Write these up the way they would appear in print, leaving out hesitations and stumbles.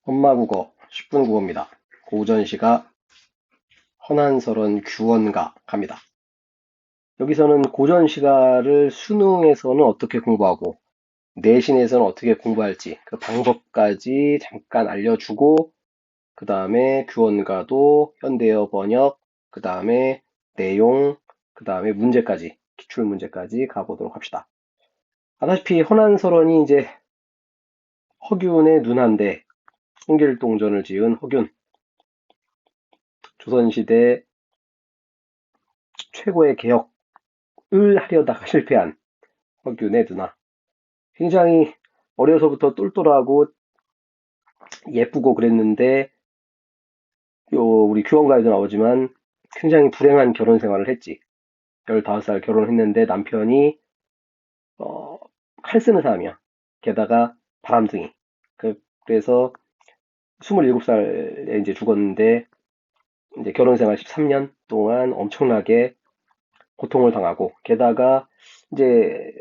험마국어 10분 국어입니다. 고전시가 허난설원 규원가 갑니다. 여기서는 고전시가를 수능에서는 어떻게 공부하고 내신에서는 어떻게 공부할지 그 방법까지 잠깐 알려주고 그 다음에 규원가도 현대어 번역 그 다음에 내용 그 다음에 문제까지 기출문제까지 가보도록 합시다. 아다시피 허난설원이 이제 허균의 누나인데 홍길동전을 지은 허균 조선시대 최고의 개혁을 하려다가 실패한 허균의 누나. 굉장히 어려서부터 똘똘하고 예쁘고 그랬는데 우리 규원가에도 나오지만 굉장히 불행한 결혼 생활을 했지. 15살 결혼했는데 남편이 칼 쓰는 사람이야. 게다가 바람둥이. 그래서 27살에 이제 죽었는데 이제 결혼 생활 13년 동안 엄청나게 고통을 당하고 게다가 이제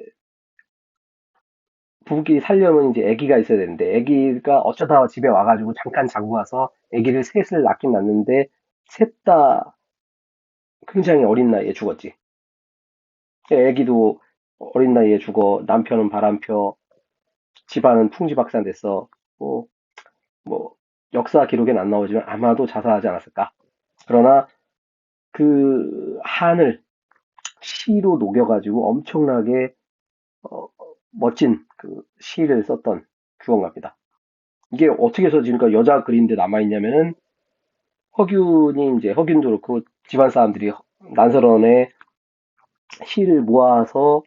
부부끼리 살려면 이제 아기가 있어야 되는데 아기가 어쩌다 집에 와가지고 잠깐 자고 가서 아기를 셋을 낳긴 낳는데 셋 다 굉장히 어린 나이에 죽었지. 아기도 어린 나이에 죽어 남편은 바람펴 집안은 풍지박산됐어. 뭐, 뭐 역사 기록엔 안 나오지만 아마도 자살하지 않았을까. 그러나 그 한을 시로 녹여가지고 엄청나게 어, 멋진 그 시를 썼던 규원가입니다. 이게 어떻게 해서 지금까 여자 글인데 남아있냐면은 허균이 이제 허균도 그렇고 집안 사람들이 난설원의 시를 모아서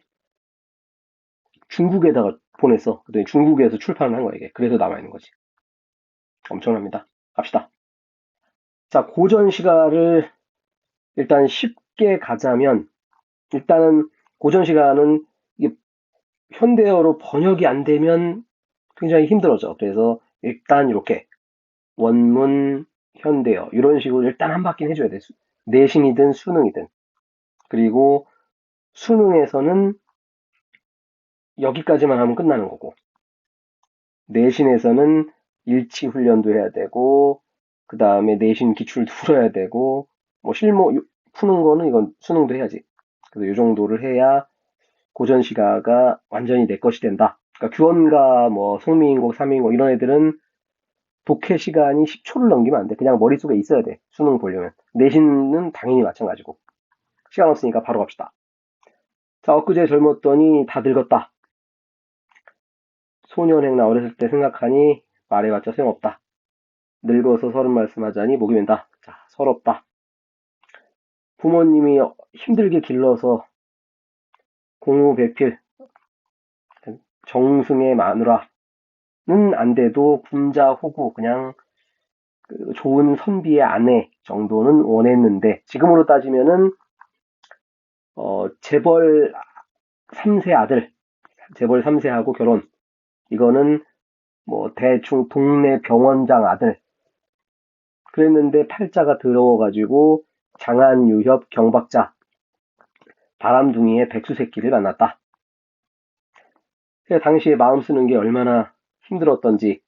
중국에다가 보냈어. 그랬더니 중국에서 출판을 한 거야, 이게. 그래서 남아있는 거지. 엄청납니다. 갑시다. 자, 고전 시가를 일단 쉽게 가자면, 일단은 고전 시가는 이게 현대어로 번역이 안 되면 굉장히 힘들어져. 그래서 일단 이렇게 원문, 현대어, 이런 식으로 일단 한 바퀴는 해줘야 돼. 내신이든 수능이든. 그리고 수능에서는 여기까지만 하면 끝나는 거고, 내신에서는 일치 훈련도 해야 되고, 그 다음에 내신 기출도 풀어야 되고, 뭐 실무 푸는 거는 이건 수능도 해야지. 그래서 이 정도를 해야 고전 시가가 완전히 내 것이 된다. 그러니까 규원가, 뭐 송미인곡, 삼인곡 이런 애들은 독해 시간이 10초를 넘기면 안 돼. 그냥 머릿속에 있어야 돼. 수능 보려면. 내신은 당연히 마찬가지고. 시간 없으니까 바로 갑시다. 자, 엊그제 젊었더니 다 늙었다. 소년행 나 어렸을 때 생각하니 말해봤자 소용없다. 늙어서 서른 말씀하자니 목이 맨다. 자, 서럽다. 부모님이 힘들게 길러서 공우배필, 정승의 마누라는 안 돼도 군자 호구, 그냥 그 좋은 선비의 아내 정도는 원했는데, 지금으로 따지면은, 재벌 3세 아들, 재벌 3세하고 결혼. 이거는 뭐 대충 동네 병원장 아들. 그랬는데 팔자가 더러워가지고 장안, 유협, 경박자, 바람둥이의 백수새끼를 만났다. 당시에 마음 쓰는 게 얼마나 힘들었던지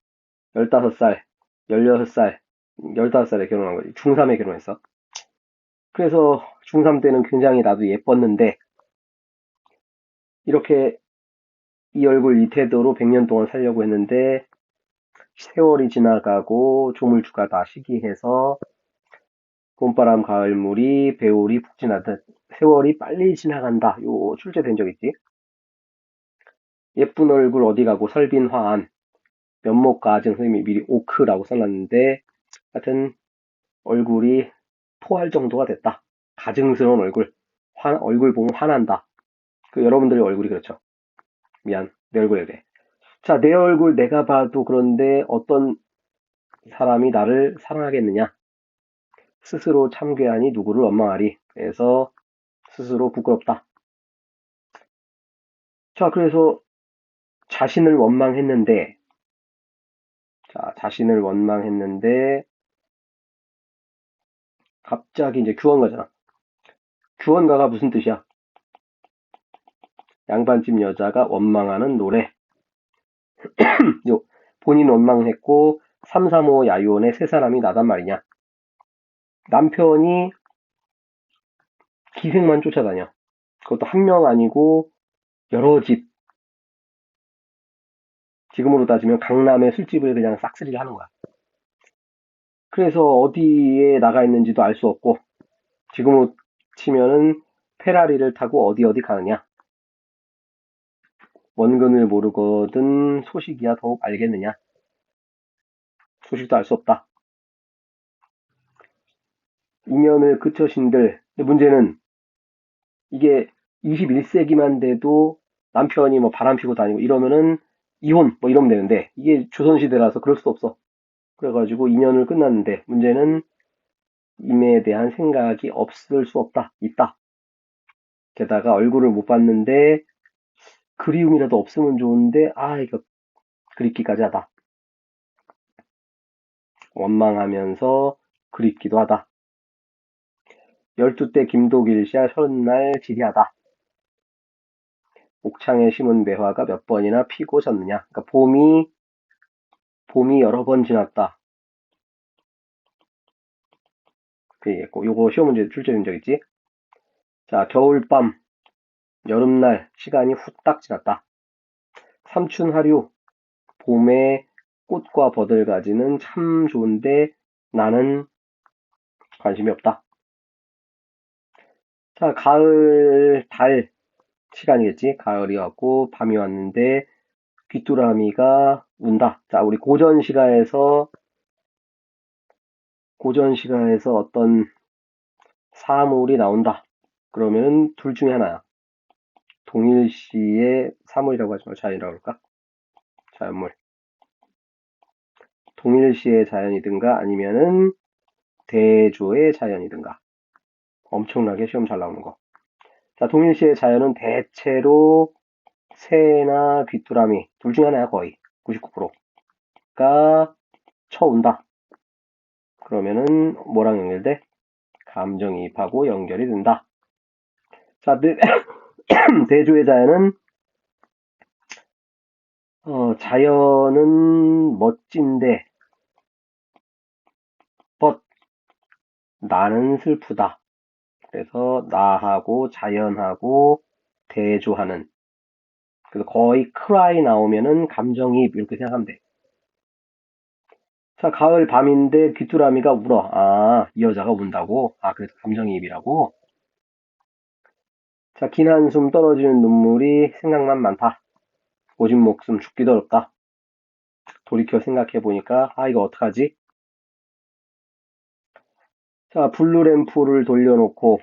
15살, 16살, 15살에 결혼한 거지. 중3에 결혼했어. 그래서 중3 때는 굉장히 나도 예뻤는데 이렇게 이 얼굴 이 태도로 100년 동안 살려고 했는데 세월이 지나가고 조물주가 다 시기해서 봄바람 가을물이 배울이 푹 지나듯 세월이 빨리 지나간다. 요 출제된 적 있지? 예쁜 얼굴 어디 가고 설빈 화한 면목 가증 선생님이 미리 오크라고 써놨는데 하여튼 얼굴이 토할 정도가 됐다. 가증스러운 얼굴. 얼굴 보면 화난다. 그 여러분들의 얼굴이 그렇죠. 미안. 내 얼굴에 그래. 자, 내 얼굴 내가 봐도 그런데 어떤 사람이 나를 사랑하겠느냐. 스스로 참괴하니 누구를 원망하리. 그래서 스스로 부끄럽다. 자, 그래서 자신을 원망했는데, 자신을 원망했는데, 갑자기 이제 규원가잖아. 규원가가 무슨 뜻이야? 양반집 여자가 원망하는 노래. 본인 원망했고 335 야유원에 세 사람이 나단 말이냐. 남편이 기생만 쫓아다녀. 그것도 한 명 아니고 여러 집. 지금으로 따지면 강남의 술집을 그냥 싹쓸이를 하는 거야. 그래서 어디에 나가 있는지도 알 수 없고, 지금으로 치면은 페라리를 타고 어디 가느냐. 원근을 모르거든 소식이야 더욱 알겠느냐. 소식도 알 수 없다. 인연을 그처신들. 문제는 이게 21세기만 돼도 남편이 뭐 바람 피고 다니고 이러면은 이혼 뭐 이러면 되는데, 이게 조선시대라서 그럴 수 없어. 그래가지고 인연을 끝났는데, 문제는 임에 대한 생각이 없을 수 없다. 있다. 게다가 얼굴을 못 봤는데 그리움이라도 없으면 좋은데, 이거 그립기까지 하다. 원망하면서 그립기도 하다. 12대 김도길씨야 30날 지리하다. 옥창에 심은 매화가 몇 번이나 피고 졌느냐. 그러니까 봄이 여러 번 지났다. 그 얘기했고, 요거 시험 문제 출제된 적 있지? 자, 겨울밤, 여름날, 시간이 후딱 지났다. 삼춘하류, 봄에 꽃과 버들가지는 참 좋은데 나는 관심이 없다. 자, 가을, 달, 시간이겠지? 가을이 왔고, 밤이 왔는데, 귀뚜라미가 운다. 자, 우리 고전시가에서 어떤 사물이 나온다. 그러면 둘 중에 하나야. 동일시의 사물이라고 하지 말고 자연이라고 할까? 자연물. 동일시의 자연이든가 아니면은 대조의 자연이든가. 엄청나게 시험 잘 나오는 거. 자, 동일시의 자연은 대체로 새나 귀뚜라미 둘 중에 하나야. 거의 99%가 쳐온다. 그러면은 뭐랑 연결돼? 감정이입하고 연결이 된다. 자, 대조의 자연은 자연은 멋진데 나는 슬프다. 그래서 나하고 자연하고 대조하는. 그래서 거의 cry 나오면은 감정이입 이렇게 생각하면 돼. 자, 가을 밤인데 귀뚜라미가 울어. 이 여자가 운다고? 그래서 감정이입이라고? 자, 긴 한숨 떨어지는 눈물이 생각만 많다. 오직 목숨 죽기도 어렵다. 돌이켜 생각해보니까, 이거 어떡하지? 자, 블루램프를 돌려놓고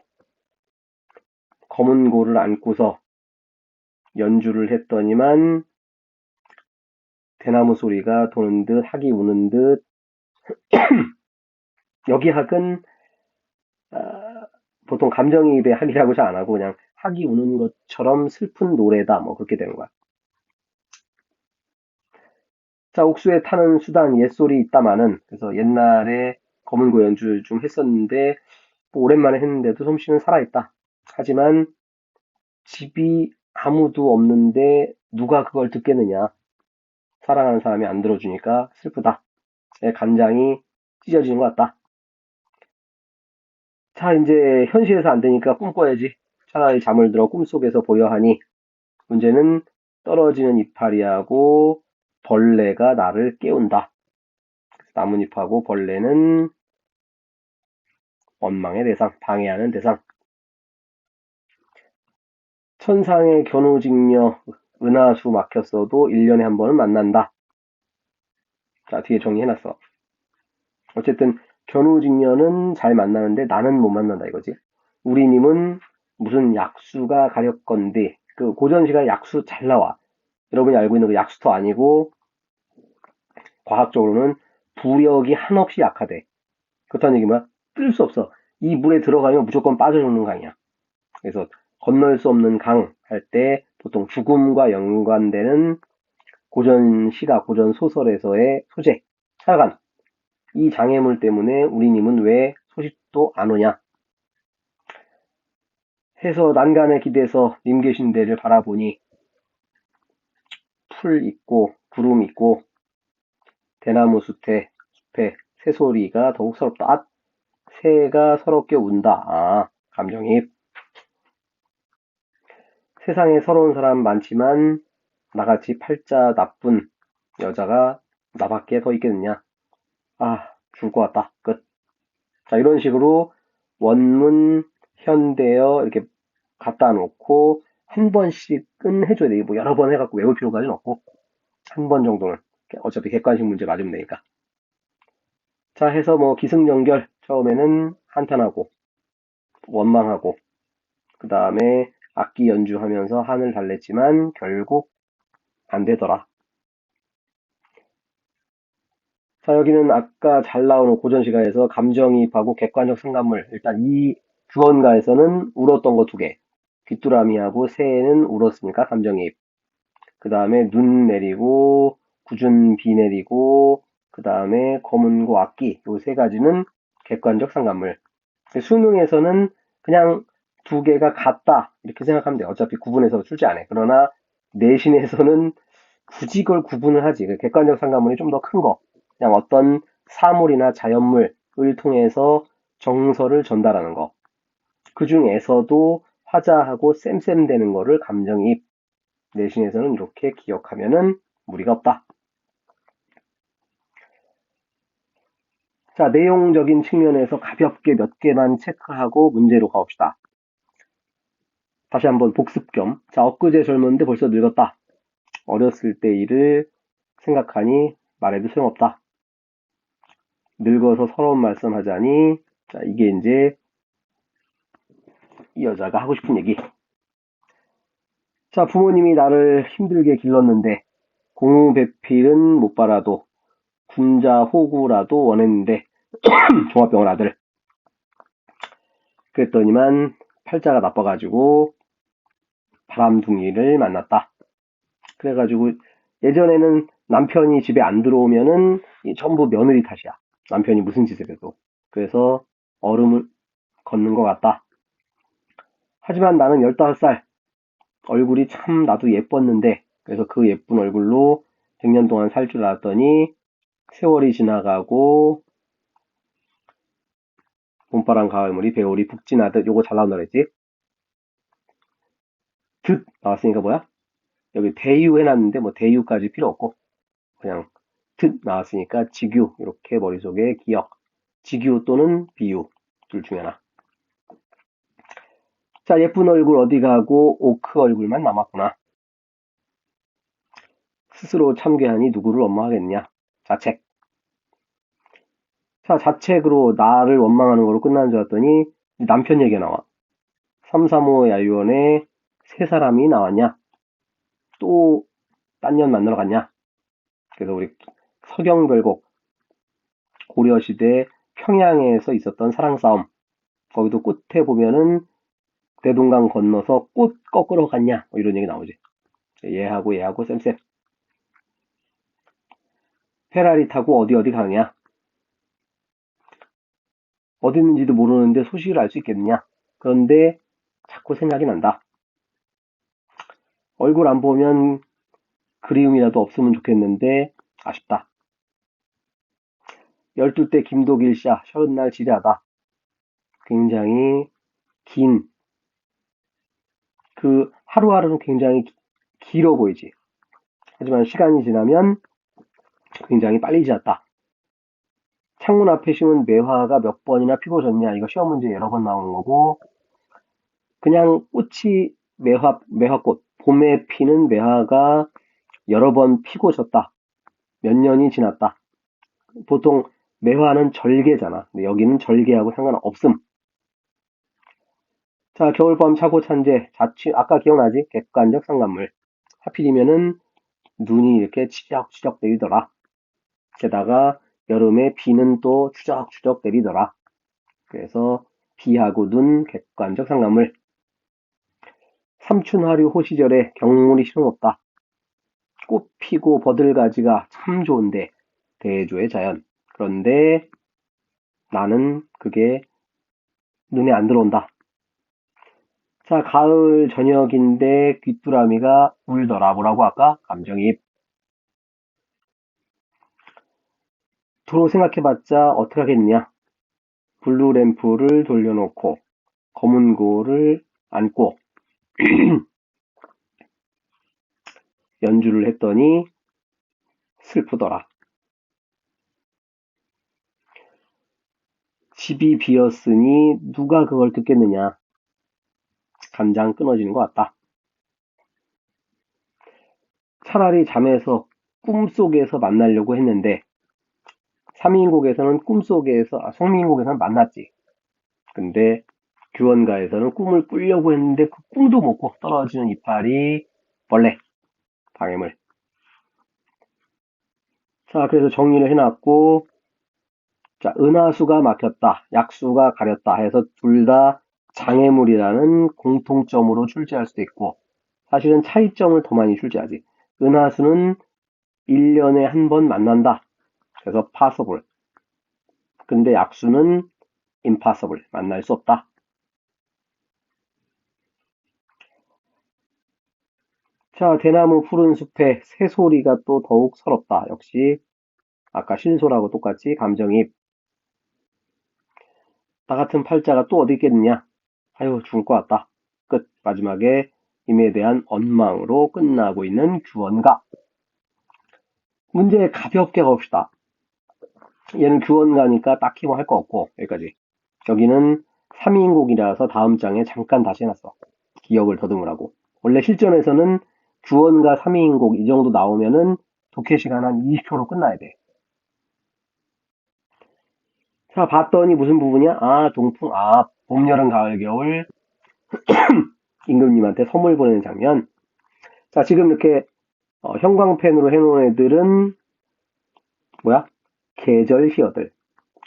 검은 고를 안고서 연주를 했더니만 대나무 소리가 도는 듯 학이 우는 듯. 여기 학은 보통 감정이입의 학이라고 잘 안 하고 그냥 학이 우는 것처럼 슬픈 노래다 뭐 그렇게 되는 거야. 자, 옥수에 타는 수단 옛소리 있다마는, 그래서 옛날에 검은고 연주를 좀 했었는데 뭐 오랜만에 했는데도 솜씨는 살아있다. 하지만 집이 아무도 없는데 누가 그걸 듣겠느냐. 사랑하는 사람이 안 들어주니까 슬프다. 제 간장이 찢어지는 것 같다. 자, 이제 현실에서 안 되니까 꿈꿔야지. 차라리 잠을 들어 꿈속에서 보여 하니, 문제는 떨어지는 이파리하고 벌레가 나를 깨운다. 나뭇잎하고 벌레는 원망의 대상, 방해하는 대상. 천상의 견우직녀, 은하수 막혔어도 1년에 한 번은 만난다. 자, 뒤에 정리해놨어. 어쨌든 견우직녀는 잘 만나는데 나는 못 만난다 이거지. 우리님은 무슨 약수가 가렵건데, 그 고전시가 약수 잘 나와. 여러분이 알고 있는 그 약수터 아니고 과학적으로는 부력이 한없이 약하대. 그렇다는 얘기 뭐야? 뜰 수 없어. 이 물에 들어가면 무조건 빠져 죽는 강이야. 그래서 건널 수 없는 강 할 때 보통 죽음과 연관되는 고전 시가, 고전 소설에서의 소재, 하여간 이 장애물 때문에 우리님은 왜 소식도 안 오냐 해서 난간에 기대서 님 계신 데를 바라보니 풀 있고 구름 있고 대나무 숲에 배, 새소리가 더욱 서럽다. 아, 새가 서럽게 운다. 아, 감정이입. 세상에 서러운 사람 많지만 나같이 팔자 나쁜 여자가 나밖에 더 있겠느냐. 아, 죽을 것 같다. 끝. 자, 이런 식으로 원문, 현대어 이렇게 갖다 놓고 한 번씩은 해줘야 돼. 뭐 여러 번 해갖고 외울 필요까지는 없고 한 번 정도는 어차피 객관식 문제 맞으면 되니까. 자, 해서 뭐 기승전결 처음에는 한탄하고 원망하고 그 다음에 악기 연주하면서 한을 달랬지만 결국 안 되더라. 자, 여기는 아까 잘 나오는 고전시가에서 감정이입하고 객관적 상관물. 일단 이 주언가에서는 울었던 거 두 개. 귀뚜라미하고 새는 울었으니까 감정이입. 그 다음에 눈 내리고, 굳은 비 내리고, 그 다음에 검은고 악기. 요 세 가지는 객관적 상관물. 수능에서는 그냥 두 개가 같다. 이렇게 생각하면 돼. 어차피 구분해서 출제 안 해. 그러나 내신에서는 굳이 그걸 구분을 하지. 객관적 상관물이 좀 더 큰 거. 그냥 어떤 사물이나 자연물을 통해서 정서를 전달하는 거. 그 중에서도 화자하고 쌤쌤되는 거를 감정이입. 내신에서는 이렇게 기억하면은 무리가 없다. 자, 내용적인 측면에서 가볍게 몇 개만 체크하고 문제로 가봅시다. 다시 한번 복습 겸. 자, 엊그제 젊었는데 벌써 늙었다. 어렸을 때 일을 생각하니 말해도 소용없다. 늙어서 서러운 말씀하자니, 자, 이게 이제 이 여자가 하고 싶은 얘기. 자, 부모님이 나를 힘들게 길렀는데, 공우배필은 못 빨아도, 군자호구라도 원했는데, 종합병원 아들. 그랬더니만, 팔자가 나빠가지고, 바람둥이를 만났다. 그래가지고, 예전에는 남편이 집에 안 들어오면은, 전부 며느리 탓이야. 남편이 무슨 짓을 해도. 그래서, 얼음을 걷는 것 같다. 하지만 나는 15살, 얼굴이 참 나도 예뻤는데 그래서 그 예쁜 얼굴로 100년 동안 살 줄 알았더니 세월이 지나가고 봄바람 가을물이 배울이 푹 지나듯 요거 잘 나온다 그랬지? 듯 나왔으니까 뭐야? 여기 대유 해놨는데 뭐 대유까지 필요 없고 그냥 듯 나왔으니까 직유 이렇게 머릿속에 기억 직유 또는 비유 둘 중에 하나. 자, 예쁜 얼굴 어디 가고 오크 얼굴만 남았구나. 스스로 참괴하니 누구를 원망하겠냐. 자책. 자, 자책으로 나를 원망하는 거로 끝나는 줄 알았더니 남편 얘기가 나와. 335 야유원에 세 사람이 나왔냐? 또 딴 년 만나러 갔냐? 그래서 우리 서경별곡 고려시대 평양에서 있었던 사랑 싸움. 거기도 끝에 보면은 대동강 건너서 꽃 꺾으러 갔냐? 뭐 이런 얘기 나오지. 얘하고 쌤쌤. 페라리 타고 어디 가느냐? 어디 있는지도 모르는데 소식을 알 수 있겠느냐? 그런데 자꾸 생각이 난다. 얼굴 안 보면 그리움이라도 없으면 좋겠는데 아쉽다. 12대 김도길샤 30날 지뢰하다. 굉장히 긴, 그 하루하루는 굉장히 길어 보이지. 하지만 시간이 지나면 굉장히 빨리 지났다. 창문 앞에 심은 매화가 몇 번이나 피고 졌냐. 이거 시험 문제 여러 번 나오는 거고 그냥 꽃이 매화꽃, 봄에 피는 매화가 여러 번 피고 졌다. 몇 년이 지났다. 보통 매화는 절개잖아. 근데 여기는 절개하고 상관없음. 자, 겨울밤 차고 찬재, 아까 기억나지? 객관적 상관물. 하필이면은 눈이 이렇게 추적추적 내리더라. 게다가 여름에 비는 또 추적추적 내리더라. 그래서 비하고 눈 객관적 상관물. 삼춘하류 호시절에 경물이 실어놓다. 꽃 피고 버들가지가 참 좋은데 대조의 자연. 그런데 나는 그게 눈에 안 들어온다. 자, 가을 저녁인데 귀뚜라미가 울더라. 뭐라고 할까? 감정이입. 도로 생각해봤자 어떻게 하겠냐? 블루 램프를 돌려놓고 검은 고를 안고 연주를 했더니 슬프더라. 집이 비었으니 누가 그걸 듣겠느냐? 간장 끊어지는 것 같다. 차라리 잠에서 꿈속에서 만나려고 했는데 성미인곡에서는 만났지. 근데 규원가에서는 꿈을 꾸려고 했는데 그 꿈도 못 꿔. 떨어지는 이파리 벌레 방해물. 자, 그래서 정리를 해놨고, 자, 은하수가 막혔다, 약수가 가렸다 해서 둘 다 장애물이라는 공통점으로 출제할 수도 있고, 사실은 차이점을 더 많이 출제하지. 은하수는 1년에 한 번 만난다. 그래서 possible. 근데 약수는 impossible. 만날 수 없다. 자, 대나무 푸른 숲에 새소리가 또 더욱 서럽다. 역시 아까 신소라고 똑같이 감정이입. 나 같은 팔자가 또 어디 있겠느냐? 아유, 죽을 것 같다. 끝. 마지막에 임에 대한 원망으로 끝나고 있는 규원가. 문제 가볍게 가봅시다. 얘는 규원가니까 딱히 뭐 할 거 없고, 여기까지. 여기는 3인곡이라서 다음 장에 잠깐 다시 해놨어. 기억을 더듬으라고. 원래 실전에서는 규원가 3인곡 이 정도 나오면은 독해 시간 한 20초로 끝나야 돼. 자, 봤더니 무슨 부분이야? 아, 동풍, 봄, 여름, 가을, 겨울, 임금님한테 선물 보내는 장면. 자, 지금 이렇게 형광펜으로 해놓은 애들은 뭐야? 계절 시어들.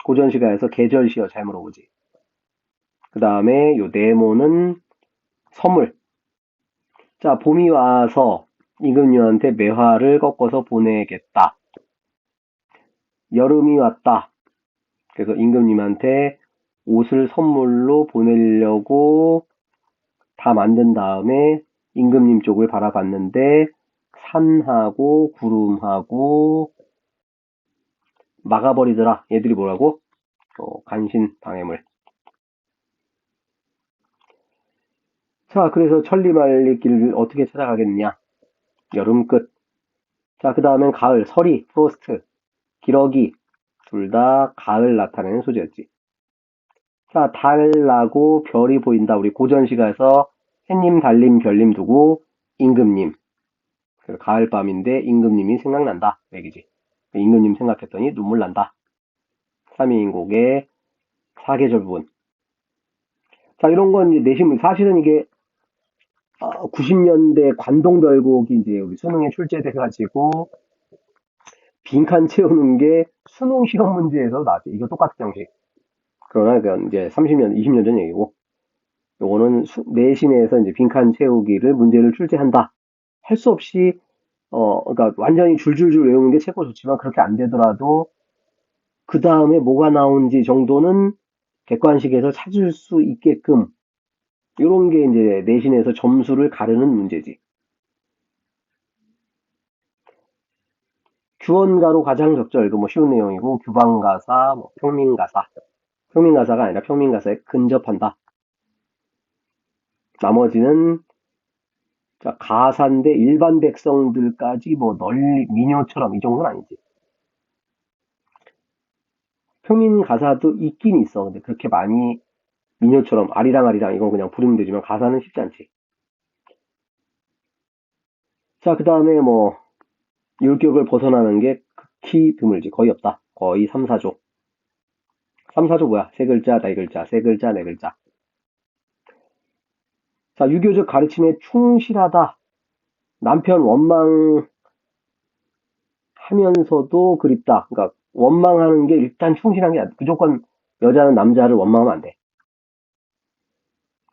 고전시가에서 계절 시어 잘 물어보지. 그 다음에 요 네모는 선물. 자, 봄이 와서 임금님한테 매화를 꺾어서 보내겠다. 여름이 왔다. 그래서 임금님한테 옷을 선물로 보내려고 다 만든 다음에 임금님 쪽을 바라봤는데 산하고 구름하고 막아버리더라. 얘들이 뭐라고? 간신 방해물. 자, 그래서 천리말리길을 어떻게 찾아가겠느냐? 여름 끝. 자, 그 다음엔 가을, 서리, 프로스트, 기러기. 둘 다 가을 나타내는 소재였지. 자, 달나고 별이 보인다. 우리 고전시가에서 햇님, 달님, 별님 두고 임금님. 가을밤인데 임금님이 생각난다. 얘기지. 임금님 생각했더니 눈물 난다. 3인곡의 사계절 부분. 자, 이런 건 이제 내신, 사실은 이게 90년대 관동별곡이 이제 우리 수능에 출제돼가지고 빈칸 채우는 게 수능 시험 문제에서 나왔죠. 이거 똑같은 형식. 그러나 그건 이제 30년, 20년 전 얘기고, 요거는 내신에서 이제 빈칸 채우기를 문제를 출제한다. 할 수 없이 그러니까 완전히 줄줄줄 외우는 게 최고 좋지만 그렇게 안 되더라도 그 다음에 뭐가 나오는지 정도는 객관식에서 찾을 수 있게끔 이런 게 이제 내신에서 점수를 가르는 문제지. 규원가로 가장 적절, 이거 뭐 쉬운 내용이고, 규방가사, 뭐 평민가사. 평민가사가 아니라 평민가사에 근접한다. 나머지는, 자, 가사인데 일반 백성들까지 뭐 널리, 민요처럼 이 정도는 아니지. 평민가사도 있긴 있어. 근데 그렇게 많이 민요처럼 아리랑 아리랑 이건 그냥 부르면 되지만 가사는 쉽지 않지. 자, 그 다음에 뭐, 율격을 벗어나는 게 극히 드물지. 거의 없다. 거의 3, 4조. 3, 4조 뭐야? 세 글자, 네 글자, 세 글자, 네 글자. 자, 유교적 가르침에 충실하다. 남편 원망하면서도 그립다. 그러니까 원망하는 게 일단 충실한 게 아니야. 무조건 여자는 남자를 원망하면 안 돼.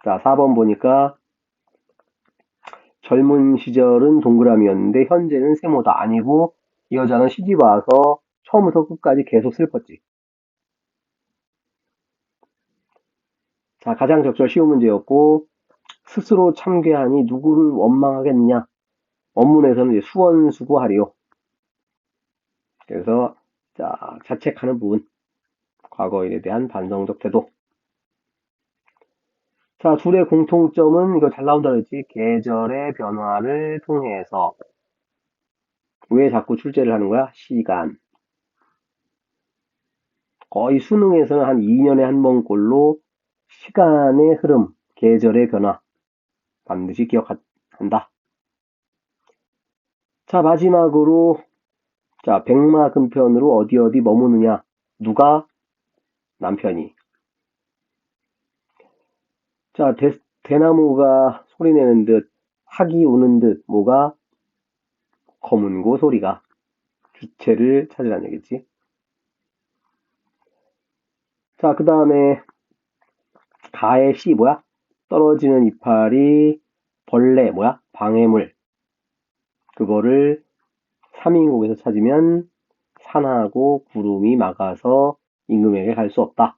자, 4번 보니까 젊은 시절은 동그라미였는데 현재는 세모다. 아니고 이 여자는 시집 와서 처음부터 끝까지 계속 슬펐지. 자, 가장 적절 쉬운 문제였고 스스로 참괴하니 누구를 원망하겠느냐. 원문에서는 이제 수원수고하리요. 그래서 자, 자책하는 부분. 과거일에 대한 반성적 태도. 자, 둘의 공통점은 이거 잘 나온다 그랬지. 계절의 변화를 통해서. 왜 자꾸 출제를 하는 거야? 시간. 거의 수능에서는 한 2년에 한 번꼴로 시간의 흐름, 계절의 변화 반드시 기억한다. 자, 마지막으로 자, 백마금편으로 어디 어디 머무느냐. 누가? 남편이. 자, 대나무가 소리내는 듯, 학이 우는 듯, 뭐가? 검은고 소리가. 주체를 찾으라는 얘기지. 자, 그 다음에 가의 시 뭐야? 떨어지는 이파리, 벌레 뭐야? 방해물. 그거를 3인국에서 찾으면 산하고 구름이 막아서 임금에게 갈 수 없다.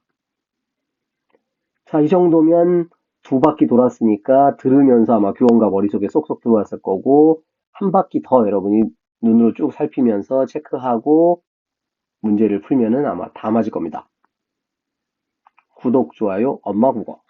자, 이 정도면 두 바퀴 돌았으니까 들으면서 아마 교원가 머릿속에 쏙쏙 들어왔을 거고 한 바퀴 더 여러분이 눈으로 쭉 살피면서 체크하고 문제를 풀면은 아마 다 맞을 겁니다. 구독, 좋아요, 엄마 국어.